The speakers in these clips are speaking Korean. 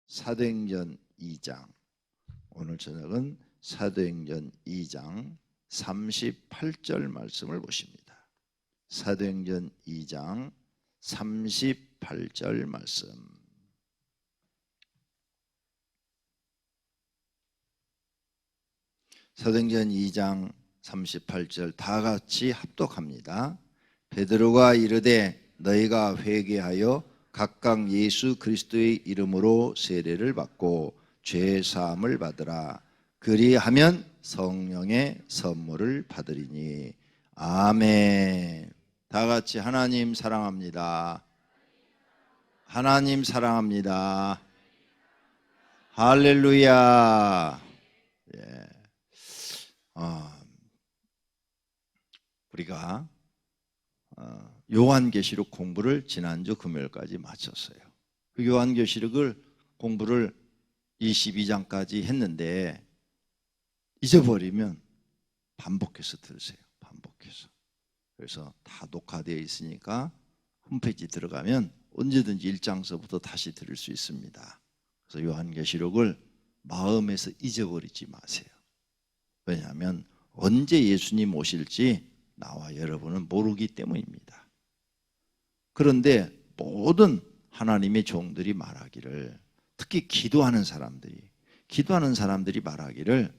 사도행전 2장, 오늘 저녁은 사도행전 2장 38절 말씀을 보십니다. 사도행전 2장 38절 말씀. 사도행전 2장 38절 다 같이 합독합니다. 베드로가 이르되 너희가 회개하여 각각 예수 그리스도의 이름으로 세례를 받고 죄 사함을 받으라. 그리하면 성령의 선물을 받으리니. 아멘. 다 같이 하나님 사랑합니다. 하나님 사랑합니다. 할렐루야. 예. 우리가 요한계시록 공부를 지난주 금요일까지 마쳤어요. 그 요한계시록을 공부를 22장까지 했는데 잊어버리면 반복해서 들으세요. 반복해서. 그래서 다 녹화되어 있으니까 홈페이지 들어가면 언제든지 1장서부터 다시 들을 수 있습니다. 그래서 요한계시록을 마음에서 잊어버리지 마세요. 왜냐하면 언제 예수님 오실지 나와 여러분은 모르기 때문입니다. 그런데 모든 하나님의 종들이 말하기를, 특히 기도하는 사람들이 말하기를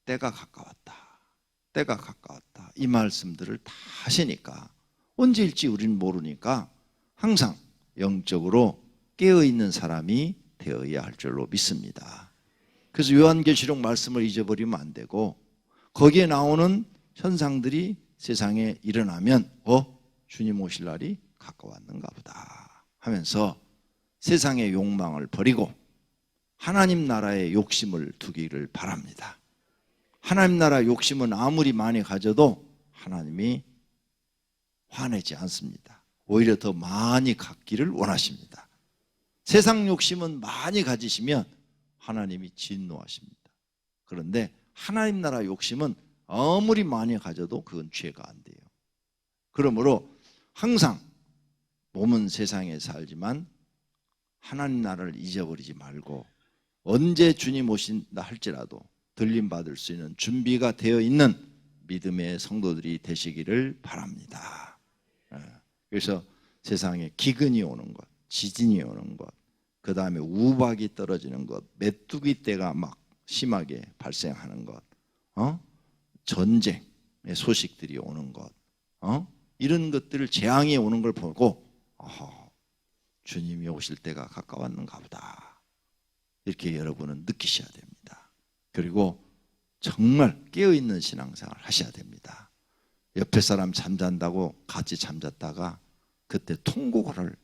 때가 가까웠다, 때가 가까웠다, 이 말씀들을 다 하시니까 언제일지 우리는 모르니까 항상 영적으로 깨어있는 사람이 되어야 할 줄로 믿습니다. 그래서 요한계시록 말씀을 잊어버리면 안 되고, 거기에 나오는 현상들이 세상에 일어나면 주님 오실 날이 가까웠는가 보다 하면서 세상의 욕망을 버리고 하나님 나라의 욕심을 두기를 바랍니다. 하나님 나라 욕심은 아무리 많이 가져도 하나님이 화내지 않습니다. 오히려 더 많이 갖기를 원하십니다. 세상 욕심은 많이 가지시면 하나님이 진노하십니다. 그런데 하나님 나라 욕심은 아무리 많이 가져도 그건 죄가 안 돼요. 그러므로 항상 몸은 세상에 살지만 하나님 나라를 잊어버리지 말고 언제 주님 오신다 할지라도 들림받을 수 있는 준비가 되어 있는 믿음의 성도들이 되시기를 바랍니다. 그래서 세상에 기근이 오는 것, 지진이 오는 것, 그 다음에 우박이 떨어지는 것, 메뚜기 떼가 막 심하게 발생하는 것, 전쟁의 소식들이 오는 것, 이런 것들을 재앙이 오는 걸 보고 주님이 오실 때가 가까웠는가 보다, 이렇게 여러분은 느끼셔야 됩니다. 그리고 정말 깨어있는 신앙생활을 하셔야 됩니다. 옆에 사람 잠잔다고 같이 잠잤다가 그때 통곡을 할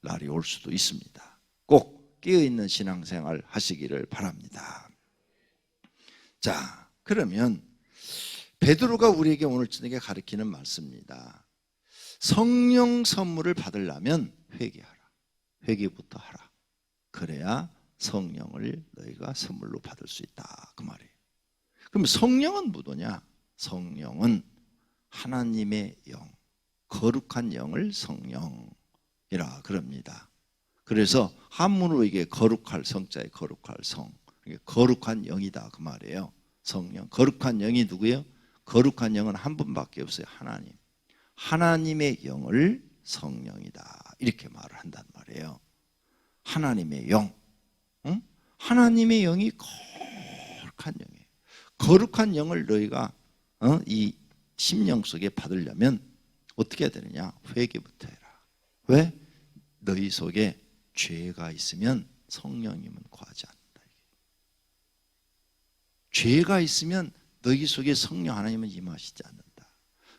날이 올 수도 있습니다. 꼭 깨어있는 신앙생활 하시기를 바랍니다. 자, 그러면 베드로가 우리에게 오늘 저녁에 가르치는 말씀입니다. 성령 선물을 받으려면 회개하라. 회개부터 하라. 그래야 성령을 너희가 선물로 받을 수 있다, 그 말이에요. 그럼 성령은 뭐냐? 성령은 하나님의 영, 거룩한 영을 성령이라 그럽니다. 그래서 한문으로 이게 거룩할 성자의 거룩할 성, 거룩한 영이다, 그 말이에요. 성령, 거룩한 영이 누구예요? 거룩한 영은 한 분밖에 없어요. 하나님. 하나님의 영을 성령이다, 이렇게 말을 한단 말이에요. 하나님의 영, 하나님의 영이 거룩한 영이에요. 거룩한 영을 너희가 이 심령 속에 받으려면 어떻게 해야 되느냐? 회개부터 해라. 왜? 너희 속에 죄가 있으면 성령님은 거하지 않는다. 죄가 있으면 너희 속에 성령 하나님은 임하시지 않는다.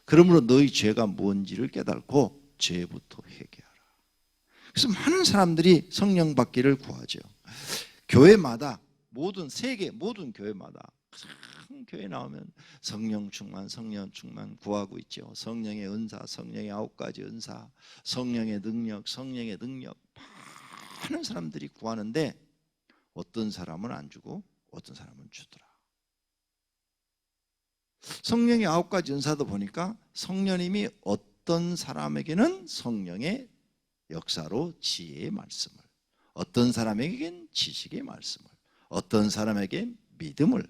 그러므로 너희 죄가 뭔지를 깨닫고 죄부터 회개하라. 그래서 많은 사람들이 성령 받기를 구하죠. 교회마다 세계 모든 교회마다 큰 교회 나오면 성령 충만 구하고 있죠. 성령의 은사, 성령의 9가지 은사, 성령의 능력, 많은 사람들이 구하는데 어떤 사람은 안 주고 어떤 사람은 주더라. 성령의 9가지 은사도 보니까 성령님이 어떤 사람에게는 성령의 역사로 지혜의 말씀을, 어떤 사람에겐 지식의 말씀을, 어떤 사람에겐 믿음을,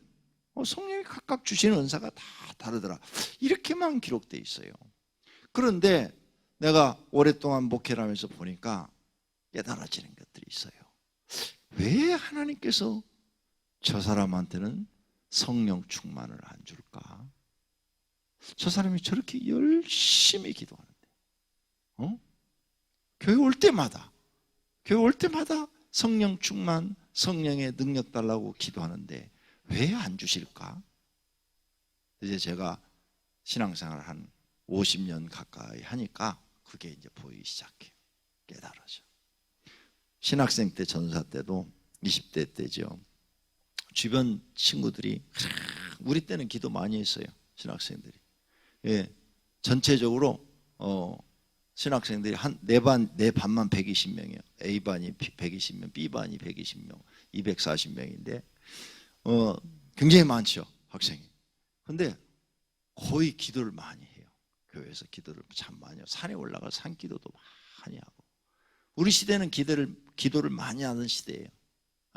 성령이 각각 주시는 은사가 다 다르더라. 이렇게만 기록되어 있어요. 그런데 내가 오랫동안 목회를 하면서 보니까 깨달아지는 것들이 있어요. 왜 하나님께서 저 사람한테는 성령 충만을 안 줄까? 저 사람이 저렇게 열심히 기도하는데, 교회 올 때마다 성령 충만, 성령의 능력 달라고 기도하는데 왜 안 주실까? 이제 제가 신앙생활을 한 50년 가까이 하니까 그게 이제 보이기 시작해요. 깨달아져. 신학생 때, 전사 때도 20대 때죠. 주변 친구들이, 우리 때는 기도 많이 했어요. 신학생들이. 예, 전체적으로 신학생들이 내 반만 120명이에요. A반이 120명, B반이 120명, 240명인데 굉장히 많죠, 학생이. 근데 거의 기도를 많이 해요. 교회에서 기도를 참 많이 해요. 산에 올라가 산기도도 많이 하고. 우리 시대는 기도를 많이 하는 시대예요.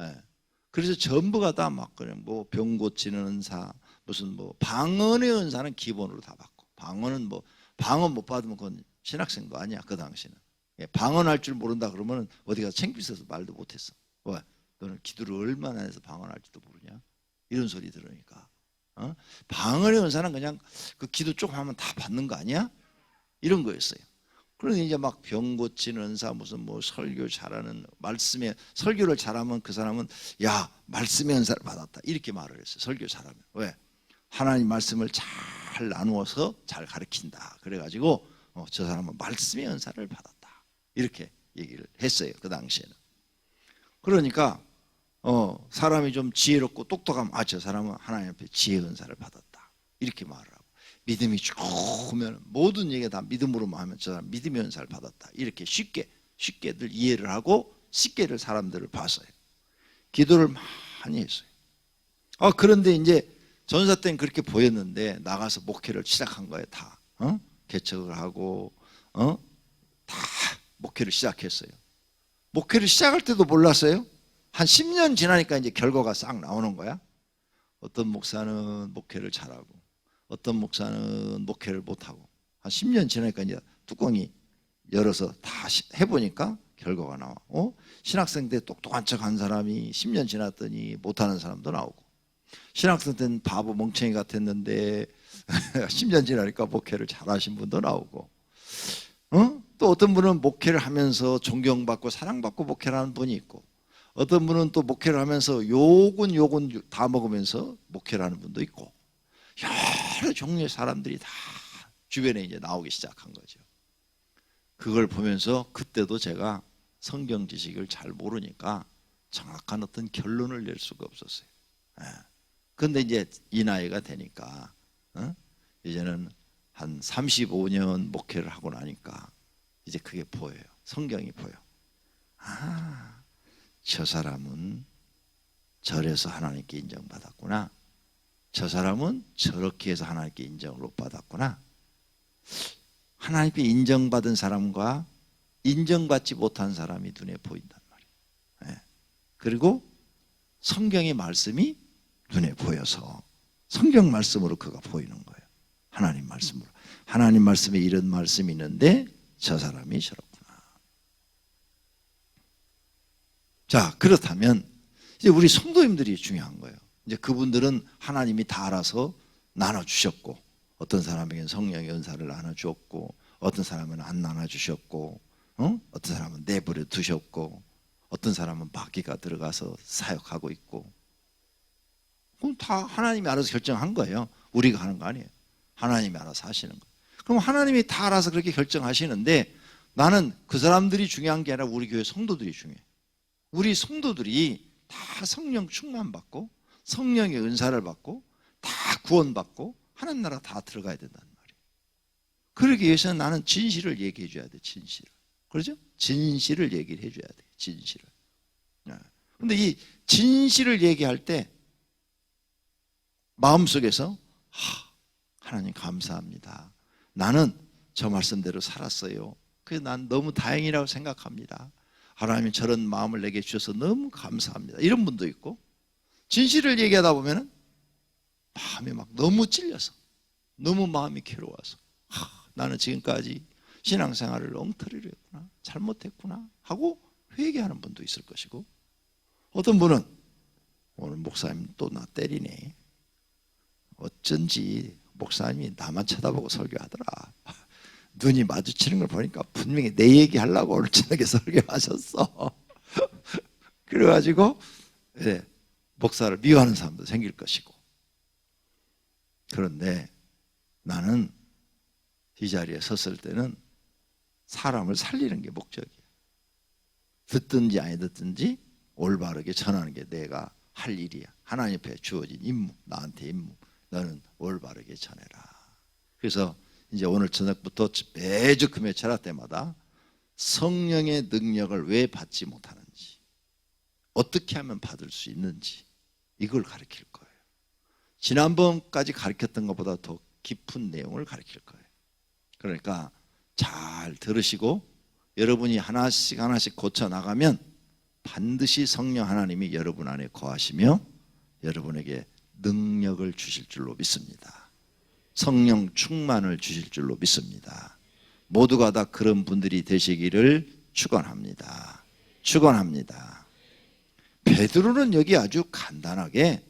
예. 그래서 전부가 다 막 그냥 뭐 병 고치는 은사, 무슨 뭐 방언의 은사는 기본으로 다 받고, 방언은 뭐 방언 못 받으면 그건 신학생도 아니야, 그 당시는. 예, 방언할 줄 모른다 그러면 어디 가서 창피해서 말도 못했어. 왜? 너는 기도를 얼마나 해서 방언할지도 모르냐? 이런 소리 들으니까. 방언의 은사는 그냥 그 기도 조금 하면 다 받는 거 아니야? 이런 거였어요. 그러니 이제 막 병 고치는 은사, 무슨 뭐 설교 잘하는, 말씀에 설교를 잘하면 그 사람은 야, 말씀의 은사를 받았다, 이렇게 말을 했어요. 설교 잘하면. 왜? 하나님 말씀을 잘 나누어서 잘 가르친다. 그래가지고 저 사람은 말씀의 은사를 받았다, 이렇게 얘기를 했어요, 그 당시에는. 그러니까 사람이 좀 지혜롭고 똑똑하면 저 사람은 하나님 앞에 지혜 은사를 받았다, 이렇게 말을 하고, 믿음이 쭉 오면 모든 얘기가 다 믿음으로만 하면 저 사람 믿음의 은사를 받았다, 이렇게 쉽게들 이해를 하고 쉽게를 사람들을 봤어요. 기도를 많이 했어요. 그런데 이제 전사 때는 그렇게 보였는데 나가서 목회를 시작한 거예요. 다 개척을 하고 다 목회를 시작했어요. 목회를 시작할 때도 몰랐어요. 한 10년 지나니까 이제 결과가 싹 나오는 거야. 어떤 목사는 목회를 잘하고, 어떤 목사는 목회를 못하고, 한 10년 지나니까 이제 뚜껑이 열어서 다 해보니까 결과가 나와. 신학생 때 똑똑한 척 한 사람이 10년 지났더니 못하는 사람도 나오고, 신학생 때는 바보 멍청이 같았는데 10년 지나니까 목회를 잘하신 분도 나오고, 또 어떤 분은 목회를 하면서 존경받고 사랑받고 목회를 하는 분이 있고, 어떤 분은 또 목회를 하면서 욕은 다 먹으면서 목회를 하는 분도 있고, 여러 종류의 사람들이 다 주변에 이제 나오기 시작한 거죠. 그걸 보면서 그때도 제가 성경 지식을 잘 모르니까 정확한 어떤 결론을 낼 수가 없었어요. 그런데 이제 이 나이가 되니까 이제는 한 35년 목회를 하고 나니까 이제 그게 보여요. 성경이 보여. 저 사람은 저래서 하나님께 인정받았구나. 저 사람은 저렇게 해서 하나님께 인정을 못 받았구나. 하나님께 인정받은 사람과 인정받지 못한 사람이 눈에 보인단 말이에요. 그리고 성경의 말씀이 눈에 보여서 성경 말씀으로 그가 보이는 거예요. 하나님 말씀으로. 하나님 말씀에 이런 말씀이 있는데 저 사람이 저렇구나. 자, 그렇다면 이제 우리 성도님들이 중요한 거예요. 이제 그분들은 하나님이 다 알아서 나눠주셨고, 어떤 사람에게는 성령의 은사를 나눠주었고, 어떤 사람은 안 나눠주셨고, 어떤 사람은 내버려 두셨고, 어떤 사람은 마귀가 들어가서 사역하고 있고, 그건 다 하나님이 알아서 결정한 거예요. 우리가 하는 거 아니에요. 하나님이 알아서 하시는 거예요. 그럼 하나님이 다 알아서 그렇게 결정하시는데 나는 그 사람들이 중요한 게 아니라 우리 교회 성도들이 중요해. 우리 성도들이 다 성령 충만받고 성령의 은사를 받고 다 구원받고 하나님 나라 다 들어가야 된다는 말이에요. 그러기 위해서는 나는 진실을 얘기해 줘야 돼. 진실을. 그렇죠? 진실을 얘기를 해 줘야 돼. 진실을. 그런데 이 진실을 얘기할 때 마음속에서 하나님 감사합니다. 나는 저 말씀대로 살았어요. 그래서 난 너무 다행이라고 생각합니다. 하나님이 저런 마음을 내게 주셔서 너무 감사합니다. 이런 분도 있고, 진실을 얘기하다 보면 마음이 막 너무 찔려서, 너무 마음이 괴로워서 나는 지금까지 신앙생활을 엉터리로 했구나, 잘못했구나 하고 회개하는 분도 있을 것이고, 어떤 분은 오늘 목사님 또 나 때리네, 어쩐지 목사님이 나만 쳐다보고 설교하더라, 눈이 마주치는 걸 보니까 분명히 내 얘기 하려고 오늘 저녁에 설교하셨어. 그래가지고 목사를 미워하는 사람도 생길 것이고. 그런데 나는 이 자리에 섰을 때는 사람을 살리는 게 목적이야. 듣든지 아니 듣든지 올바르게 전하는 게 내가 할 일이야. 하나님 앞에 주어진 임무, 나한테 임무. 너는 올바르게 전해라. 그래서 이제 오늘 저녁부터 매주 금요 철학 때마다 성령의 능력을 왜 받지 못하는지, 어떻게 하면 받을 수 있는지, 이걸 가르칠 거예요. 지난번까지 가르쳤던 것보다 더 깊은 내용을 가르칠 거예요. 그러니까 잘 들으시고 여러분이 하나씩 하나씩 고쳐나가면 반드시 성령 하나님이 여러분 안에 거하시며 여러분에게 능력을 주실 줄로 믿습니다. 성령 충만을 주실 줄로 믿습니다. 모두가 다 그런 분들이 되시기를 축원합니다. 축원합니다. 베드로는 여기 아주 간단하게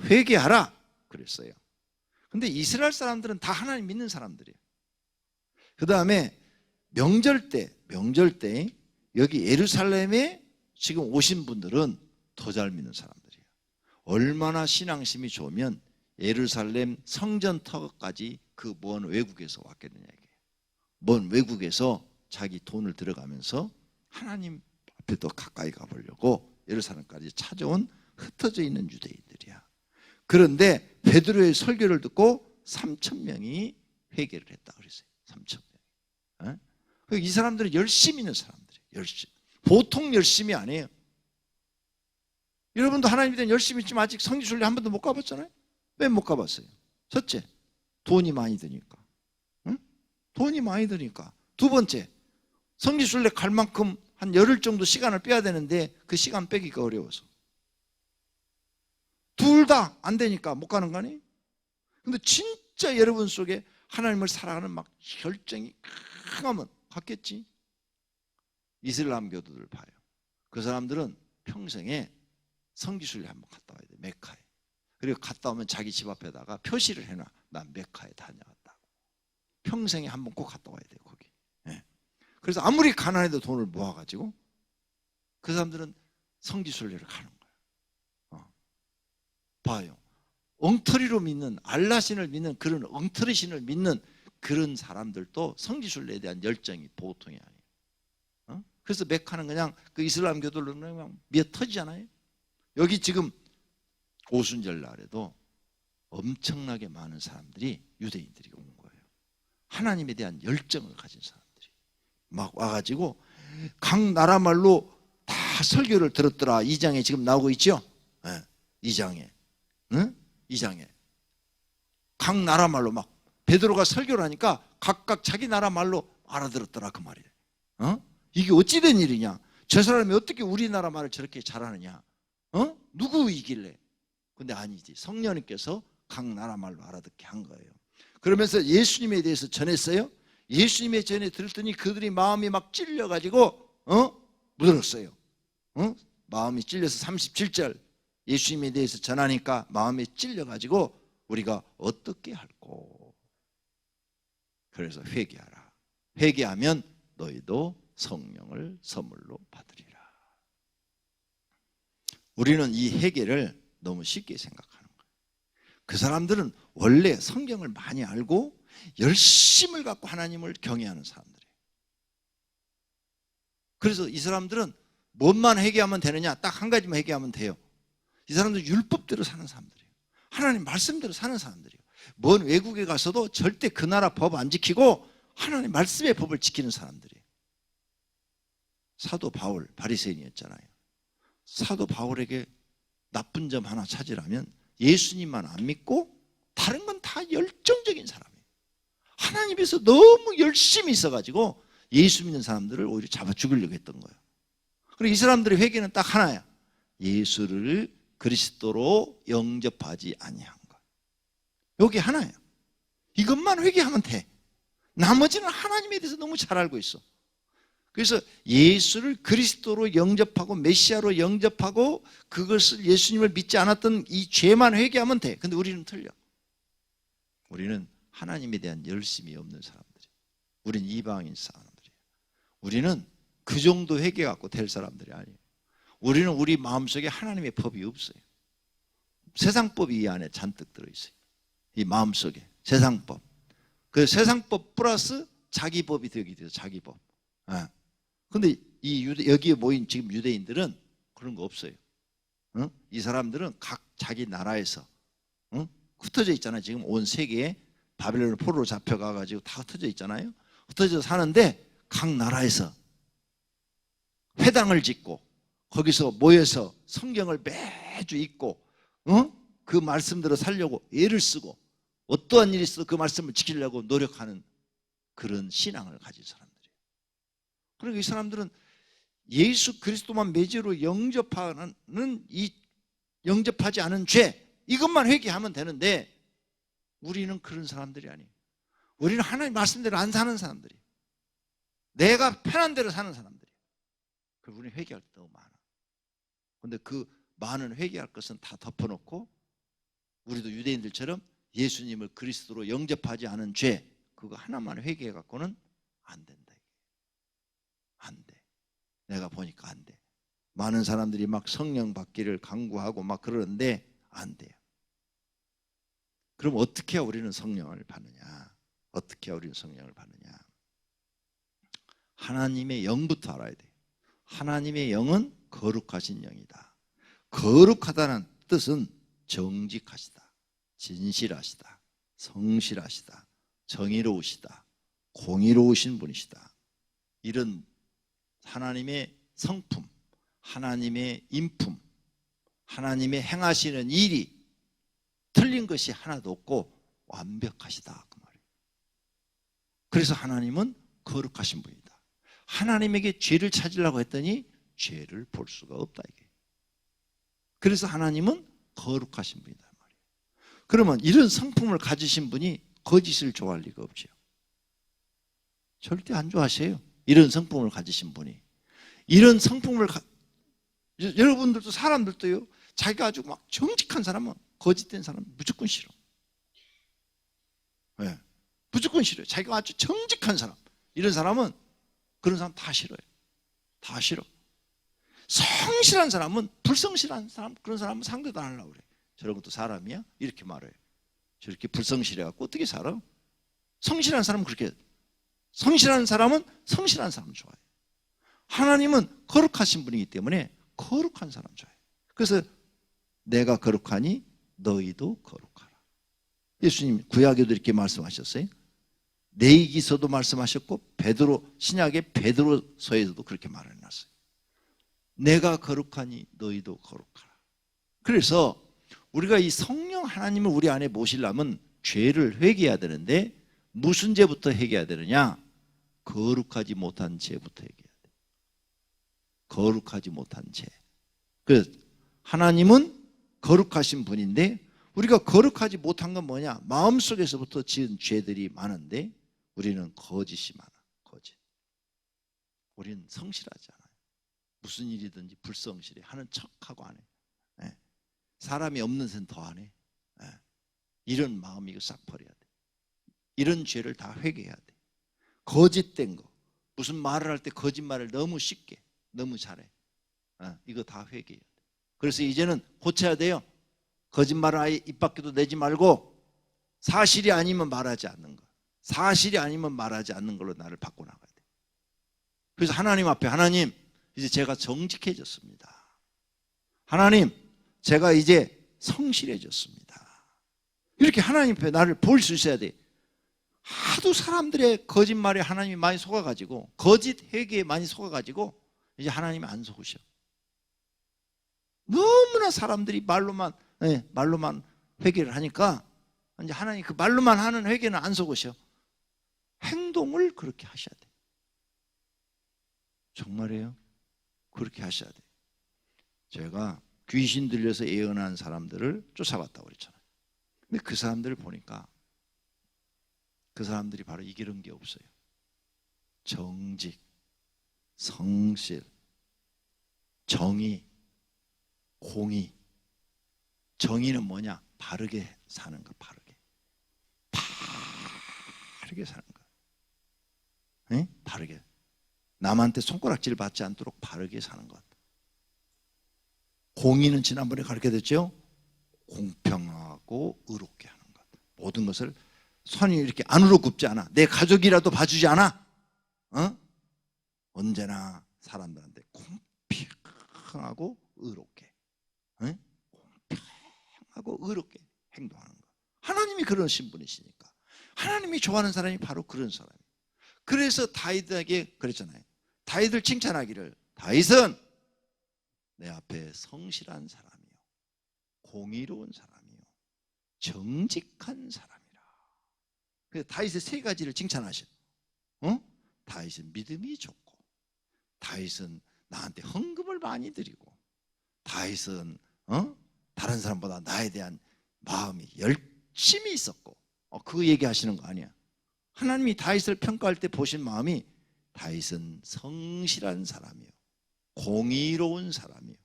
회개하라 그랬어요. 근데 이스라엘 사람들은 다 하나님 믿는 사람들이에요. 그 다음에 명절 때 여기 예루살렘에 지금 오신 분들은 더 잘 믿는 사람들이에요. 얼마나 신앙심이 좋으면 예루살렘 성전 터까지 그 먼 외국에서 왔겠느냐 이게. 먼 외국에서 자기 돈을 들어가면서 하나님 앞에 더 가까이 가보려고 예루살렘까지 찾아온 흩어져 있는 유대인들이야. 그런데 베드로의 설교를 듣고 3,000명이 회개를 했다 그랬어요. 3,000명이. 이 사람들은 열심히 있는 사람들이에요. 열심히. 보통 열심히 아니에요. 여러분도 하나님에 대한 열심히 있지만 아직 성지순례 한 번도 못 가봤잖아요. 왜 못 가봤어요? 첫째, 돈이 많이 드니까. 응? 돈이 많이 드니까. 두 번째, 성지순례 갈 만큼 한 열흘 정도 시간을 빼야 되는데 그 시간 빼기가 어려워서. 둘 다 안 되니까 못 가는 거 아니에요? 근데 진짜 여러분 속에 하나님을 사랑하는 막 열정이 강하면 갔겠지. 이슬람 교도들 봐요. 그 사람들은 평생에 성지순례 한번 갔다 와야 돼. 메카에. 그리고 갔다 오면 자기 집 앞에다가 표시를 해놔. 난 메카에 다녀왔다고. 평생에 한번 꼭 갔다 와야 돼요. 거기. 네. 그래서 아무리 가난해도 돈을 모아가지고 그 사람들은 성지순례를 가는 거예요. 봐요. 엉터리로 믿는, 알라신을 믿는 그런 엉터리신을 믿는 그런 사람들도 성지순례에 대한 열정이 보통이 아니에요. 그래서 메카는 그냥 그 이슬람 교도들은 그냥 미어 터지잖아요. 여기 지금 오순절 날에도 엄청나게 많은 사람들이 유대인들이 온 거예요. 하나님에 대한 열정을 가진 사람들이 막 와가지고 각 나라 말로 다 설교를 들었더라. 2장에 지금 나오고 있죠? 네, 2장에. 응? 2장에 각 나라 말로 막 베드로가 설교를 하니까 각각 자기 나라 말로 알아들었더라 그 말이에요. 이게 어찌된 일이냐? 저 사람이 어떻게 우리나라 말을 저렇게 잘하느냐? 누구이길래? 근데 아니지. 성령님께서 각 나라 말로 알아듣게 한 거예요. 그러면서 예수님에 대해서 전했어요. 예수님에 전해 들었더니 그들이 마음이 막 찔려가지고 물었어요. 마음이 찔려서 37절 예수님에 대해서 전하니까 마음이 찔려가지고 우리가 어떻게 할꼬? 그래서 회개하라. 회개하면 너희도 성령을 선물로 받으리라. 우리는 이 회개를 너무 쉽게 생각하는 거예요. 그 사람들은 원래 성경을 많이 알고 열심을 갖고 하나님을 경외하는 사람들이에요. 그래서 이 사람들은 뭔만 회개하면 되느냐? 딱 한 가지만 회개하면 돼요. 이 사람들은 율법대로 사는 사람들이에요. 하나님 말씀대로 사는 사람들이에요. 먼 외국에 가서도 절대 그 나라 법 안 지키고 하나님 말씀의 법을 지키는 사람들이에요. 사도 바울 바리새인이었잖아요. 사도 바울에게 나쁜 점 하나 찾으라면 예수님만 안 믿고 다른 건 다 열정적인 사람이에요. 하나님께서 너무 열심히 있어가지고 예수 믿는 사람들을 오히려 잡아 죽이려고 했던 거예요. 그리고 이 사람들의 회개는 딱 하나야. 예수를 그리스도로 영접하지 아니한 것. 여기 하나예요. 이것만 회개하면 돼. 나머지는 하나님에 대해서 너무 잘 알고 있어. 그래서 예수를 그리스도로 영접하고 메시아로 영접하고 그것을 예수님을 믿지 않았던 이 죄만 회개하면 돼. 근데 우리는 틀려. 우리는 하나님에 대한 열심이 없는 사람들이에요. 우린 이방인 사람들이에요. 우리는 그 정도 회개 갖고 될 사람들이 아니에요. 우리는 우리 마음속에 하나님의 법이 없어요. 세상법이 이 안에 잔뜩 들어있어요. 이 마음속에 세상법. 그 세상법 플러스 자기 법이 되게 돼요. 자기 법. 근데 여기에 모인 지금 유대인들은 그런 거 없어요. 이 사람들은 각 자기 나라에서 흩어져 있잖아요. 지금 온 세계에 바벨론 포로로 잡혀가가지고 다 흩어져 있잖아요. 흩어져 사는데 각 나라에서 회당을 짓고 거기서 모여서 성경을 매주 읽고 그 말씀대로 살려고 애를 쓰고 어떠한 일이 있어도 그 말씀을 지키려고 노력하는 그런 신앙을 가진 사람들이에요. 그러니까 이 사람들은 예수 그리스도만 매제로 영접하는 이 영접하지 않은 죄 이것만 회개하면 되는데 우리는 그런 사람들이 아니에요. 우리는 하나님 말씀대로 안 사는 사람들이에요. 내가 편한 대로 사는 사람들이에요. 그래서 우리는 회개할 게 너무 많아. 그런데 그 많은 회개할 것은 다 덮어놓고 우리도 유대인들처럼 예수님을 그리스도로 영접하지 않은 죄 그거 하나만 회개해 갖고는 안 된다. 안 돼. 내가 보니까 안 돼. 많은 사람들이 막 성령 받기를 간구하고 막 그러는데 안 돼요. 그럼 어떻게 해야 우리는 성령을 받느냐? 어떻게 해야 우리는 성령을 받느냐? 하나님의 영부터 알아야 돼요. 하나님의 영은 거룩하신 영이다. 거룩하다는 뜻은 정직하시다, 진실하시다, 성실하시다, 정의로우시다, 공의로우신 분이시다. 이런 하나님의 성품, 하나님의 인품, 하나님의 행하시는 일이 틀린 것이 하나도 없고 완벽하시다 그 말이에요. 그래서 하나님은 거룩하신 분이다. 하나님에게 죄를 찾으려고 했더니 죄를 볼 수가 없다 이게. 그래서 하나님은 거룩하신 분이다 말이에요. 그러면 이런 성품을 가지신 분이 거짓을 좋아할 리가 없죠. 절대 안 좋아하세요. 이런 성품을 가지신 분이. 이런 성품을 여러분들도 사람들도요. 자기가 아주 막 정직한 사람은 거짓된 사람은 무조건 싫어. 네. 무조건 싫어요. 자기가 아주 정직한 사람 이런 사람은 그런 사람 다 싫어요. 다 싫어. 성실한 사람은 불성실한 사람 그런 사람은 상대도 안 하려고 그래. 저런 것도 사람이야? 이렇게 말해요. 저렇게 불성실해갖고 어떻게 살아? 성실한 사람은 그렇게 성실한 사람은 성실한 사람 좋아해요. 하나님은 거룩하신 분이기 때문에 거룩한 사람 좋아해요. 그래서 내가 거룩하니 너희도 거룩하라. 예수님 구약에도 이렇게 말씀하셨어요. 레위기서도 말씀하셨고 베드로 신약의 베드로서에서도 그렇게 말을 해놨어요. 내가 거룩하니 너희도 거룩하라. 그래서 우리가 이 성령 하나님을 우리 안에 모시려면 죄를 회개해야 되는데 무슨 죄부터 회개해야 되느냐? 거룩하지 못한 죄부터 회개해야 돼. 거룩하지 못한 죄. 그래서 하나님은 거룩하신 분인데 우리가 거룩하지 못한 건 뭐냐? 마음속에서부터 지은 죄들이 많은데 우리는 거짓이 많아. 거짓. 우리는 성실하지 않아요. 무슨 일이든지 불성실해. 하는 척하고 안 해. 네. 사람이 없는 데는 더 안 해. 네. 이런 마음 이거 싹 버려야 돼. 이런 죄를 다 회개해야 돼. 거짓된 거. 무슨 말을 할 때 거짓말을 너무 쉽게 너무 잘해. 이거 다 회개해야 돼. 그래서 이제는 고쳐야 돼요. 거짓말을 아예 입 밖에도 내지 말고 사실이 아니면 말하지 않는 거. 사실이 아니면 말하지 않는 걸로 나를 바꿔나가야 돼. 그래서 하나님 앞에 하나님 이제 제가 정직해졌습니다. 하나님 제가 이제 성실해졌습니다. 이렇게 하나님 앞에 나를 볼 수 있어야 돼. 하도 사람들의 거짓말에 하나님이 많이 속아가지고 거짓 회개에 많이 속아가지고 이제 하나님이 안 속으셔. 너무나 사람들이 말로만 회개를 하니까 이제 하나님 그 말로만 하는 회개는 안 속으셔. 행동을 그렇게 하셔야 돼. 정말이에요? 그렇게 하셔야 돼요. 제가 귀신 들려서 예언한 사람들을 쫓아갔다고 그랬잖아요. 근데 그 사람들을 보니까 그 사람들이 바로 이런 게 없어요. 정직, 성실, 정의, 공의. 정의는 뭐냐? 바르게 사는 거, 바르게 사는 거. 네? 바르게. 남한테 손가락질 받지 않도록 바르게 사는 것. 공의는 지난번에 가르쳐드렸죠? 공평하고 의롭게 하는 것. 모든 것을 선이 이렇게 안으로 굽지 않아. 내 가족이라도 봐주지 않아. 언제나 사람들한테 공평하고 의롭게, 공평하고 의롭게 행동하는 것. 하나님이 그러신 분이시니까. 하나님이 좋아하는 사람이 바로 그런 사람이에요. 그래서 다윗에게 그랬잖아요. 다윗을 칭찬하기를, 다윗은 내 앞에 성실한 사람이요, 공의로운 사람이요, 정직한 사람이라. 그래서 다윗의 세 가지를 칭찬하셔. 다윗은 믿음이 좋고, 다윗은 나한테 헌금을 많이 드리고, 다윗은 다른 사람보다 나에 대한 마음이 열심히 있었고, 그 얘기하시는 거 아니야. 하나님이 다윗을 평가할 때 보신 마음이 다윗은 성실한 사람이요, 공의로운 사람이요,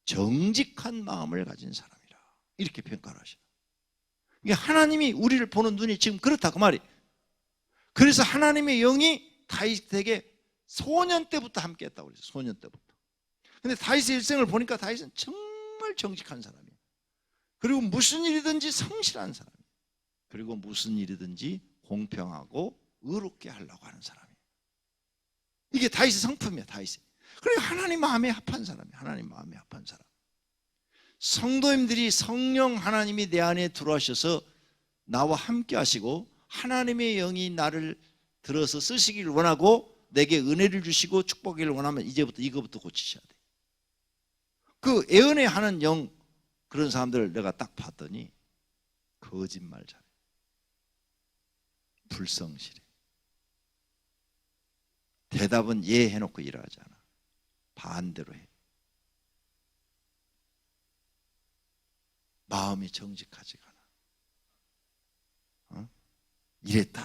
정직한 마음을 가진 사람이라. 이렇게 평가를 하셔. 이게 하나님이 우리를 보는 눈이 지금 그렇다 그 말이. 그래서 하나님의 영이 다윗에게 소년 때부터 함께했다고 그랬어요. 소년 때부터. 근데 다윗의 일생을 보니까 다윗은 정말 정직한 사람이에요. 그리고 무슨 일이든지 성실한 사람이에요. 그리고 무슨 일이든지 공평하고 의롭게 하려고 하는 사람이에요. 이게 다윗의 성품이에요. 다윗이. 그리고 하나님 마음에 합한 사람이에요. 하나님 마음에 합한 사람. 성도님들이 성령 하나님이 내 안에 들어오셔서 나와 함께 하시고 하나님의 영이 나를 들어서 쓰시기를 원하고 내게 은혜를 주시고 축복하기를 원하면 이제부터 이거부터 고치셔야 돼요. 그 애언에 하는 영, 그런 사람들을 내가 딱 봤더니 거짓말 잘해, 불성실해, 대답은 예 해놓고 일하지 않아, 반대로 해. 마음이 정직하지가 않아. 이랬다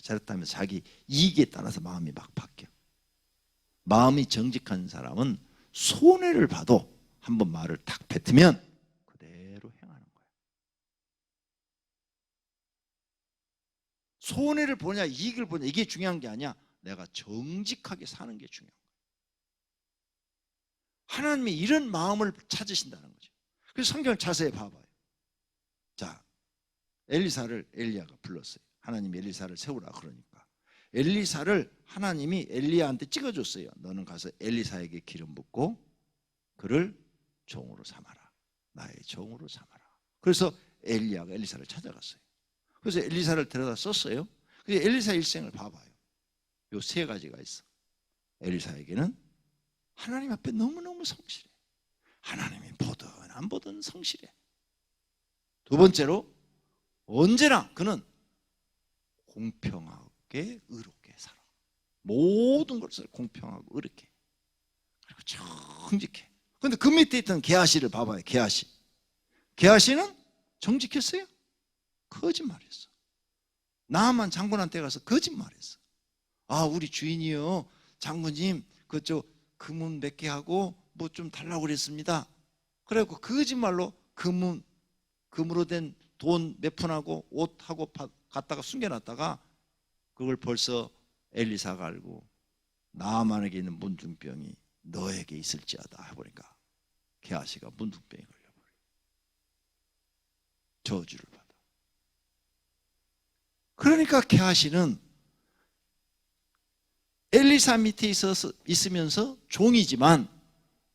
저랬다 하면서 자기 이익에 따라서 마음이 막 바뀌어. 마음이 정직한 사람은 손해를 봐도 한번 말을 탁 뱉으면 그대로 행하는 거야. 손해를 보냐 이익을 보냐 이게 중요한 게 아니야. 내가 정직하게 사는 게 중요한 거야. 하나님이 이런 마음을 찾으신다는 거죠. 그래서 성경을 자세히 봐봐요. 자, 엘리사를 엘리야가 불렀어요. 하나님이 엘리사를 세우라 그러니까 엘리사를 하나님이 엘리야한테 찍어줬어요. 너는 가서 엘리사에게 기름 붓고 그를 종으로 삼아라. 나의 종으로 삼아라. 그래서 엘리야가 엘리사를 찾아갔어요. 그래서 엘리사를 데려다 썼어요. 그래서 엘리사 일생을 봐봐요. 요 세 가지가 있어. 엘리사에게는 하나님 앞에 너무너무 성실해. 하나님이 보든 안 보든 성실해. 두 번째로 언제나 그는 공평하게 의롭게 살아. 모든 것을 공평하고 의롭게. 그리고 정직해. 그런데 그 밑에 있던 게하시를 봐봐요. 게하시는 정직했어요? 거짓말했어. 나만 장군한테 가서 거짓말했어. 아, 우리 주인이요, 장군님 그쪽 금은 몇 개 하고 뭐 좀 달라고 그랬습니다. 그래갖고 거짓말로 금으로 된 돈 몇 푼하고 옷하고 갖다가 숨겨놨다가 그걸 벌써 엘리사가 알고 나만에게 있는 문둥병이 너에게 있을지어다 해보니까 게하시가 문둥병이 걸려버려. 저주를 받아. 그러니까 게하시는 엘리사 밑에 있으면서 종이지만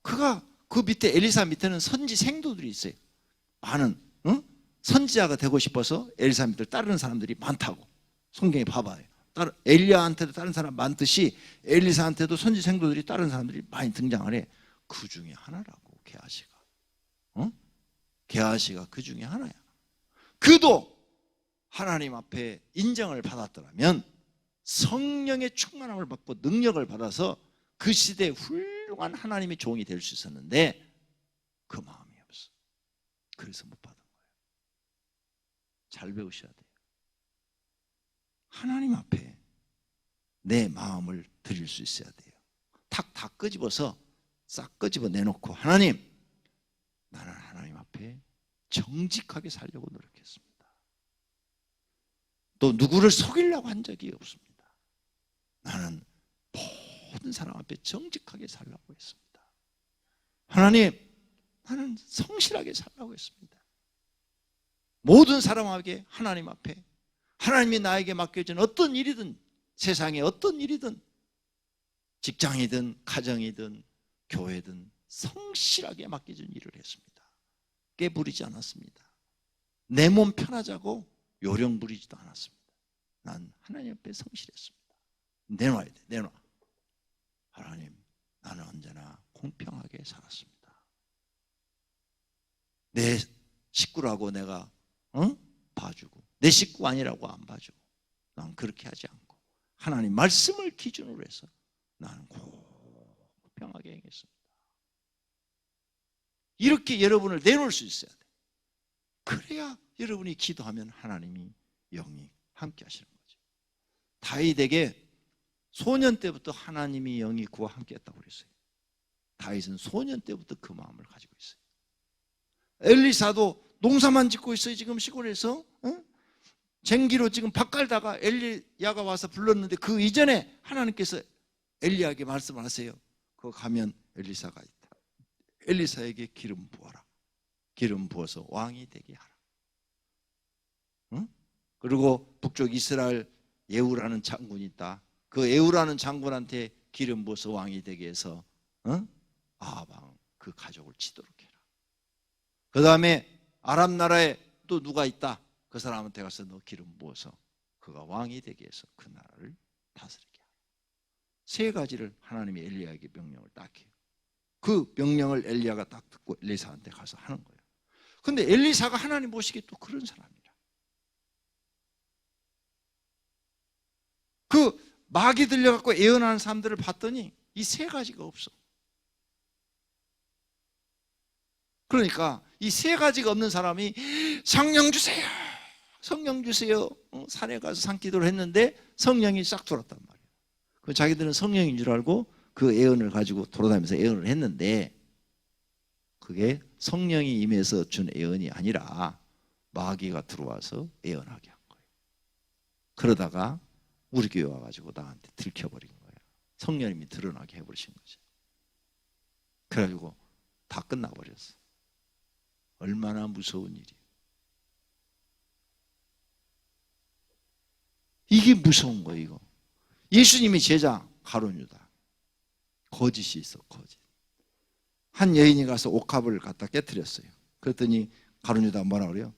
그가 그 밑에 엘리사 밑에는 선지 생도들이 있어요. 많은 선지자가 되고 싶어서 엘리사 밑을 따르는 사람들이 많다고 성경에 봐봐요. 엘리야한테도 다른 사람 많듯이 엘리사한테도 선지 생도들이 다른 사람들이 많이 등장을 해. 그 중에 하나라고 게하시가. 게하시가 그 중에 하나야. 그도 하나님 앞에 인정을 받았더라면 성령의 충만함을 받고 능력을 받아서 그 시대에 훌륭한 하나님의 종이 될 수 있었는데 그 마음이 없어. 그래서 못 받은 거예요. 잘 배우셔야 돼요. 하나님 앞에 내 마음을 드릴 수 있어야 돼요. 탁 다 끄집어서 싹 끄집어 내놓고, 하나님, 나는 하나님 앞에 정직하게 살려고 노력했습니다. 또 누구를 속이려고 한 적이 없습니다. 나는 모든 사람 앞에 정직하게 살려고 했습니다. 하나님, 나는 성실하게 살려고 했습니다. 모든 사람에게 하나님 앞에, 하나님이 나에게 맡겨진 어떤 일이든, 세상의 어떤 일이든, 직장이든 가정이든 교회든 성실하게 맡겨진 일을 했습니다. 깨부리지 않았습니다. 내 몸 편하자고 요령 부리지도 않았습니다. 난 하나님 앞에 성실했습니다. 내놔야 돼, 내놔. 하나님, 나는 언제나 공평하게 살았습니다. 내 식구라고 내가 봐주고, 내 식구 아니라고 안 봐주고, 난 그렇게 하지 않고 하나님 말씀을 기준으로 해서 나는 공평하게 행했습니다. 이렇게 여러분을 내놓을 수 있어야 돼. 그래야 여러분이 기도하면 하나님이 영이 함께 하시는 거죠. 다윗에게 소년 때부터 하나님이 영이 그와 함께 했다고 그랬어요. 다윗은 소년 때부터 그 마음을 가지고 있어요. 엘리사도 농사만 짓고 있어요. 지금 시골에서 쟁기로 지금 밭 갈다가 엘리야가 와서 불렀는데 그 이전에 하나님께서 엘리야에게 말씀을 하세요. 그거 가면 엘리사가 있다. 엘리사에게 기름 부어라. 기름 부어서 왕이 되게 하라. 그리고 북쪽 이스라엘 예후라는 장군이 있다. 그 예후라는 장군한테 기름 부어서 왕이 되게 해서 아합 그 가족을 치도록 해라. 그 다음에 아람 나라에 또 누가 있다. 그 사람한테 가서 너 기름 부어서 그가 왕이 되게 해서 그 나라를 다스리게 하라. 세 가지를 하나님이 엘리야에게 명령을 딱 해요. 그 명령을 엘리야가 딱 듣고 엘리사한테 가서 하는 거예요. 근데 엘리사가 하나님 보시기에 또 그런 사람이라. 그 마귀 들려갖고 예언하는 사람들을 봤더니 이 세 가지가 없어. 그러니까 이 세 가지가 없는 사람이 성령 주세요, 성령 주세요. 산에 가서 산기도를 했는데 성령이 싹 돌았단 말이에요. 그 자기들은 성령인 줄 알고 그 예언을 가지고 돌아다니면서 예언을 했는데 그게 성령이 임해서 준 예언이 아니라 마귀가 들어와서 예언하게 한 거예요. 그러다가 우리 교회 와가지고 나한테 들켜버린 거예요. 성령님이 드러나게 해버리신 거죠. 그래가지고 다 끝나버렸어. 얼마나 무서운 일이에요. 이게 무서운 거예요. 이거. 예수님이 제자 가룟 유다 거짓이 있어. 거짓. 한 여인이 가서 옥합을 갖다 깨뜨렸어요. 그랬더니 가룟 유다가 뭐라 그래요?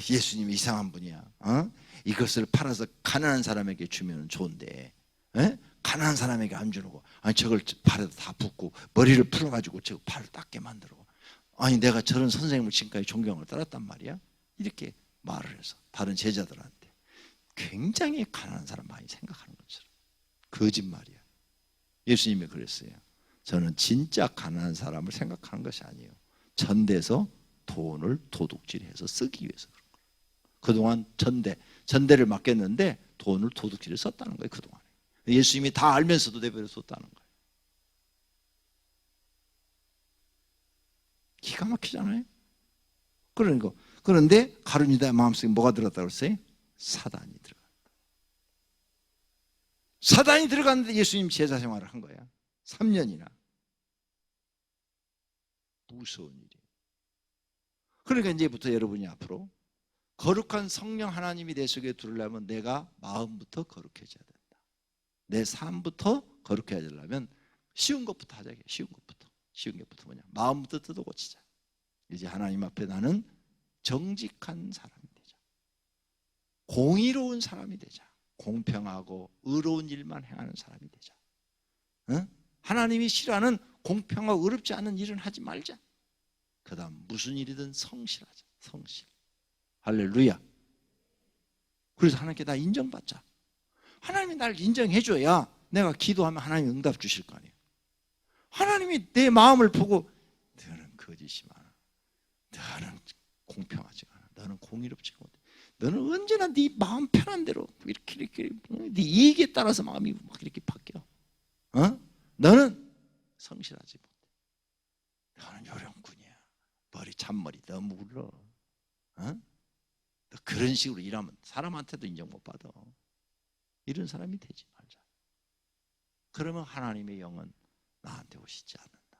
예수님이 이상한 분이야. 이것을 팔아서 가난한 사람에게 주면 좋은데 가난한 사람에게 안 주고 저걸 발에다 다 붓고 머리를 풀어가지고 저 발을 닦게 만들고 내가 저런 선생님을 지금까지 존경을 따랐단 말이야. 이렇게 말을 해서 다른 제자들한테 굉장히 가난한 사람 많이 생각하는 것처럼 거짓말이야. 예수님이 그랬어요. 저는 진짜 가난한 사람을 생각하는 것이 아니에요. 전대에서 돈을 도둑질해서 쓰기 위해서 그런 거예요. 그동안 전대를 맡겼는데 돈을 도둑질해 썼다는 거예요. 그동안에 예수님이 다 알면서도 내버려 뒀다는 거예요. 기가 막히잖아요. 그런데 가룟 유다의 마음속에 뭐가 들었다고 했어요? 사단이 들어갔다. 사단이 들어갔는데 예수님 제자 생활을 한 거야. 3년이나. 무서운 일이에요. 그러니까 이제부터 여러분이 앞으로 거룩한 성령 하나님이 내 속에 들으려면 내가 마음부터 거룩해져야 된다. 내 삶부터 거룩해야 되려면 쉬운 것부터 하자. 쉬운 것부터. 쉬운 것부터 뭐냐? 마음부터 뜯어 고치자. 이제 하나님 앞에 나는 정직한 사람이 되자. 공의로운 사람이 되자. 공평하고 의로운 일만 행하는 사람이 되자. 하나님이 싫어하는 공평하고 의롭지 않은 일은 하지 말자. 그 다음 무슨 일이든 성실하자. 성실. 할렐루야. 그래서 하나님께 나 인정받자. 하나님이 날 인정해줘야 내가 기도하면 하나님이 응답 주실 거 아니에요. 하나님이 내 마음을 보고 너는 거짓이 많아, 너는 공평하지 않아, 너는 공의롭지 못해, 너는 언제나 네 마음 편한 대로 이렇게 네 이익에 따라서 마음이 막 이렇게 바뀌어. 너는 성실하지 못해, 너는 요령꾼이야, 잔머리 너무 굴러. 너 그런 식으로 일하면 사람한테도 인정 못 받아. 이런 사람이 되지 말자. 그러면 하나님의 영은 나한테 오시지 않는다.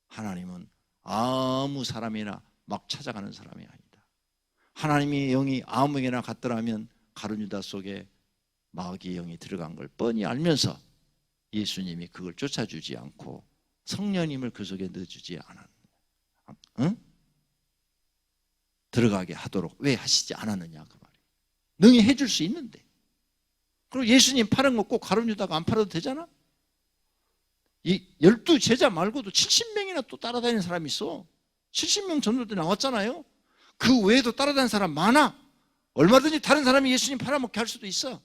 하나님은 아무 사람이나 막 찾아가는 사람이 아니다. 하나님의 영이 아무에게나 갔더라면 가룟 유다 속에 마귀의 영이 들어간 걸 뻔히 알면서 예수님이 그걸 쫓아주지 않고 성령님을 그 속에 넣어주지 않았느냐. 들어가게 하도록 왜 하시지 않았느냐 그 말이에요. 능히 해줄 수 있는데. 그리고 예수님 파는 거 꼭 가룟 유다가 안 팔아도 되잖아. 이 12제자 말고도 70명이나 또 따라다니는 사람이 있어. 70명 전도대 나왔잖아요. 그 외에도 따라다니는 사람 많아. 얼마든지 다른 사람이 예수님 팔아먹게 할 수도 있어.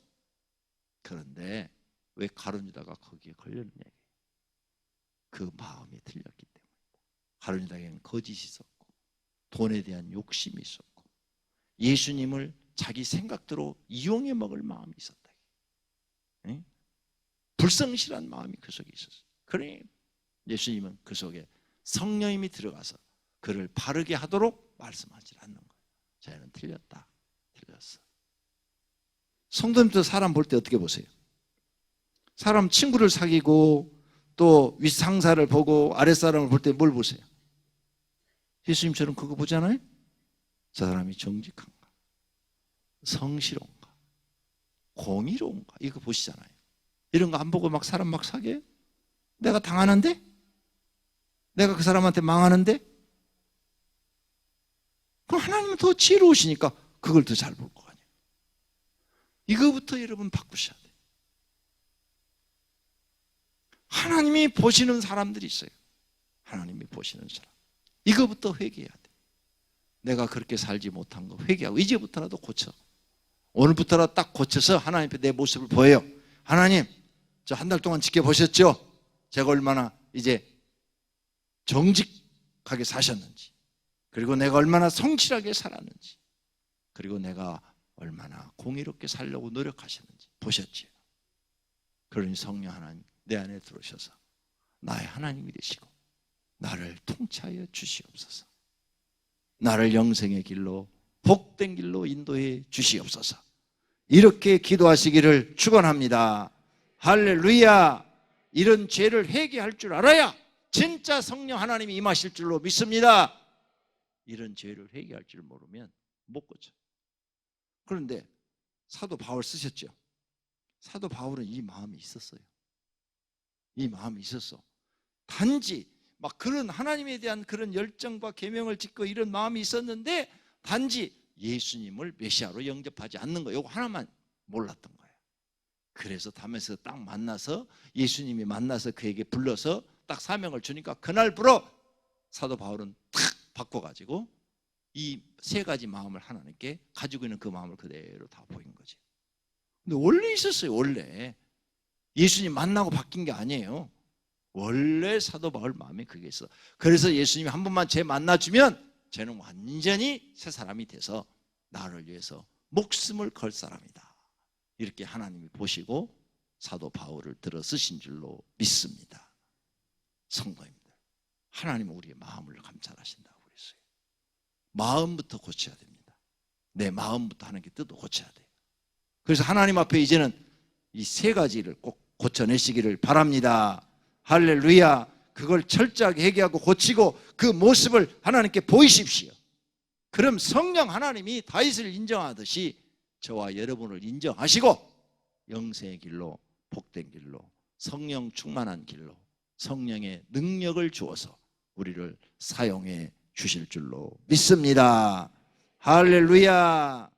그런데 왜 가룟 유다가 거기에 걸렸느냐. 그 마음이 틀렸기 때문이다. 가룟 유다에게는 거짓이 있었고 돈에 대한 욕심이 있었고 예수님을 자기 생각대로 이용해 먹을 마음이 있었다. 불성실한 마음이 그 속에 있었어요. 그러니 예수님은 그 속에 성령님이 들어가서 그를 바르게 하도록 말씀하지 않는 거예요. 저희는 틀렸다. 틀렸어. 성도님도 사람 볼 때 어떻게 보세요? 사람 친구를 사귀고 또 윗상사를 보고 아랫사람을 볼 때 뭘 보세요? 예수님처럼 그거 보잖아요. 저 사람이 정직한가, 성실한가, 공의로운가, 이거 보시잖아요. 이런 거 안 보고 막 사람 막 사귀어요? 내가 당하는데? 내가 그 사람한테 망하는데? 그럼 하나님은 더 지혜로우시니까 그걸 더 잘 볼 거 아니에요. 이거부터 여러분 바꾸셔야 돼요. 하나님이 보시는 사람들이 있어요. 하나님이 보시는 사람. 이거부터 회개해야 돼. 내가 그렇게 살지 못한 거 회개하고 이제부터라도 고쳐. 오늘부터라도 딱 고쳐서 하나님 앞에 내 모습을 보여요. 하나님, 저 한 달 동안 지켜보셨죠? 제가 얼마나 이제 정직하게 사셨는지, 그리고 내가 얼마나 성실하게 살았는지, 그리고 내가 얼마나 공의롭게 살려고 노력하셨는지 보셨지요? 그러니 성령 하나님 내 안에 들어오셔서 나의 하나님이 되시고 나를 통치하여 주시옵소서. 나를 영생의 길로 복된 길로 인도해 주시옵소서. 이렇게 기도하시기를 축원합니다. 할렐루야. 이런 죄를 회개할 줄 알아야 진짜 성령 하나님이 임하실 줄로 믿습니다. 이런 죄를 회개할 줄 모르면 못 고쳐. 그런데 사도 바울 쓰셨죠. 사도 바울은 이 마음이 있었어요. 이 마음이 있었어. 단지 막 그런 하나님에 대한 그런 열정과 계명을 짓고 이런 마음이 있었는데 단지 예수님을 메시아로 영접하지 않는 거, 이거 하나만 몰랐던 거예요. 그래서 담에서 딱 만나서 예수님이 만나서 그에게 불러서 딱 사명을 주니까 그날부로 사도 바울은 탁 바꿔가지고 이 세 가지 마음을 하나님께 가지고 있는 그 마음을 그대로 다 보인 거지. 근데 원래 있었어요. 원래 예수님 만나고 바뀐 게 아니에요. 원래 사도 바울 마음에 그게 있어. 그래서 예수님이 한 번만 쟤 만나주면 쟤는 완전히 새 사람이 돼서 나를 위해서 목숨을 걸 사람이다. 이렇게 하나님이 보시고 사도 바울을 들어 쓰신 줄로 믿습니다. 성도님들, 하나님은 우리의 마음을 감찰하신다고 그랬어요. 마음부터 고쳐야 됩니다. 내 마음부터 하나님께 뜻도 고쳐야 돼요. 그래서 하나님 앞에 이제는 이 세 가지를 꼭 고쳐내시기를 바랍니다. 할렐루야. 그걸 철저하게 회개하고 고치고 그 모습을 하나님께 보이십시오. 그럼 성령 하나님이 다윗을 인정하듯이 저와 여러분을 인정하시고 영생의 길로, 복된 길로, 성령 충만한 길로 성령의 능력을 주어서 우리를 사용해 주실 줄로 믿습니다. 할렐루야.